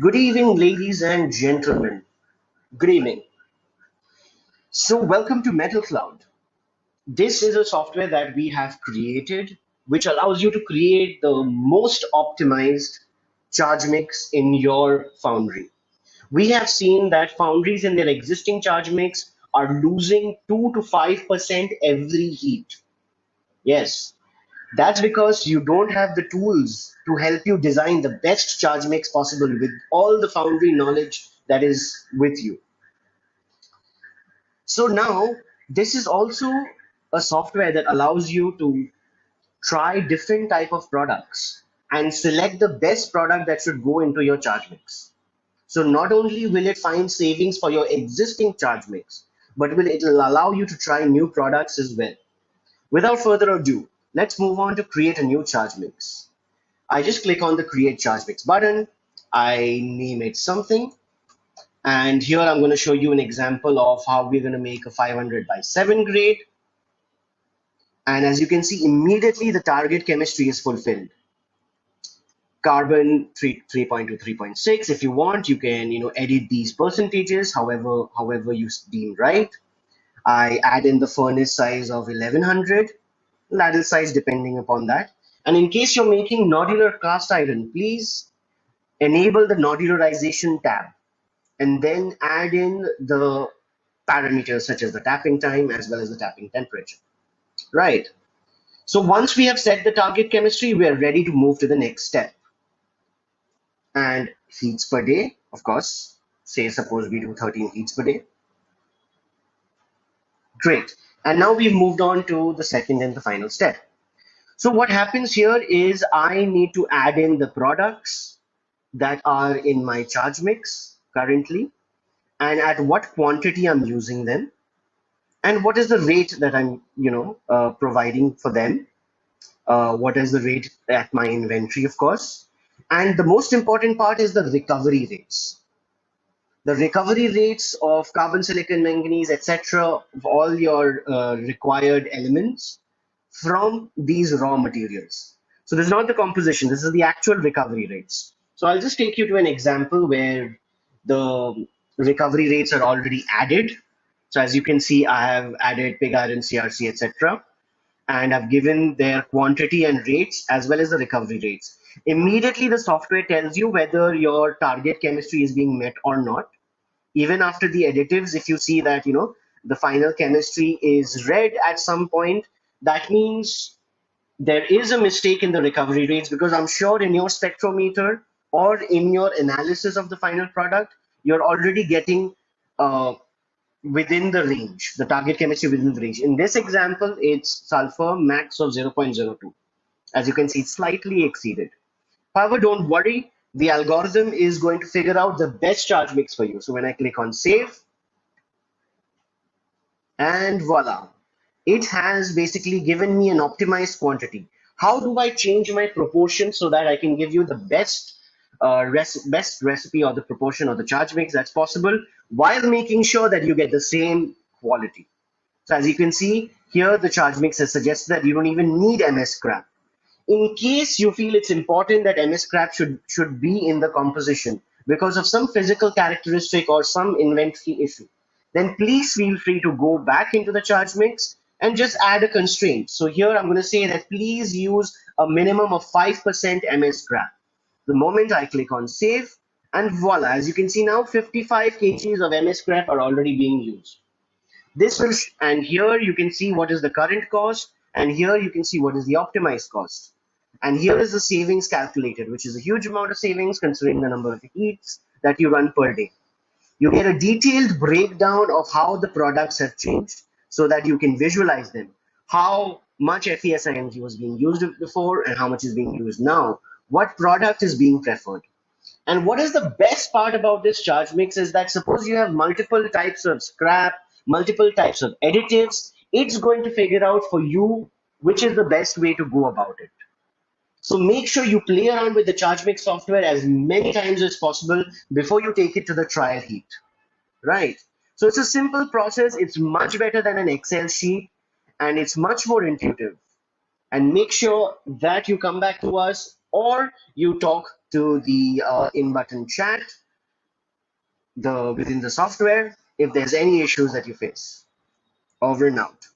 Good evening, ladies and gentlemen. Good evening. So, welcome to Metal Cloud. This is a software that we have created which allows you to create the most optimized charge mix in your Foundry. We have seen that foundries in their existing charge mix are losing 2 to 5% every heat. Yes, that's because you don't have the tools to help you design the best charge mix possible with all the Foundry knowledge that is with you. So now this is also a software that allows you to try different type of products and select the best product that should go into your charge mix. So not only will it find savings for your existing charge mix, but it'll allow you to try new products as well. Without further ado, let's move on to create a new charge mix. I just click on the create charge mix button. I name it something. And here I'm going to show you an example of how we're going to make a 500 by 7 grade. And as you can see, immediately the target chemistry is fulfilled. Carbon 3.2, 3.6. If you want, you can edit these percentages however you deem right. I add in the furnace size of 1100, ladle size depending upon that. And in case you're making nodular cast iron, please enable the nodularization tab and then add in the parameters such as the tapping time as well as the tapping temperature. Right. So once we have set the target chemistry, we are ready to move to the next step. And heats per day, of course, say suppose we do 13 heats per day. Great. And now we've moved on to the second and the final step. So what happens here is I need to add in the products that are in my charge mix currently and at what quantity I'm using them and what is the rate that I'm providing for them. What is the rate at my inventory, of course. And the most important part is the recovery rates. The recovery rates of carbon, silicon, manganese, etc., of all your required elements from these raw materials. So this is not the composition, this is the actual recovery rates. So I'll just take you to an example where the recovery rates are already added. So as you can see, I have added pig iron, CRC, etc. And I've given their quantity and rates as well as the recovery rates. Immediately, the software tells you whether your target chemistry is being met or not. Even after the additives, if you see that the final chemistry is red at some point, that means there is a mistake in the recovery rates, because I'm sure in your spectrometer or in your analysis of the final product, you're already getting within the range, the target chemistry within the range. In this example, it's sulfur max of 0.02. As you can see, it's slightly exceeded. However, don't worry, the algorithm is going to figure out the best charge mix for you. So when I click on save, and voila, it has basically given me an optimized quantity. How do I change my proportion so that I can give you the best best recipe or the proportion or the charge mix that's possible while making sure that you get the same quality? So as you can see here, the charge mix has suggested that you don't even need MS scrap. In case you feel it's important that MS scrap should be in the composition because of some physical characteristic or some inventory issue, then please feel free to go back into the charge mix and just add a constraint. So here I'm going to say that please use a minimum of 5% MS scrap. The moment I click on save, and voila, as you can see now, 55 kgs of MS scrap are already being used. This will, and here you can see what is the current cost, and here you can see what is the optimized cost. And here is the savings calculated, which is a huge amount of savings considering the number of heats that you run per day. You get a detailed breakdown of how the products have changed so that you can visualize them. How much FESIMG was being used before and how much is being used now. What product is being preferred. And what is the best part about this charge mix is that suppose you have multiple types of scrap, multiple types of additives, it's going to figure out for you which is the best way to go about it. So make sure you play around with the ChargeMix software as many times as possible before you take it to the trial heat, right? So it's a simple process. It's much better than an Excel sheet and it's much more intuitive. And make sure that you come back to us or you talk to the in-button chat within the software if there's any issues that you face. Over and out.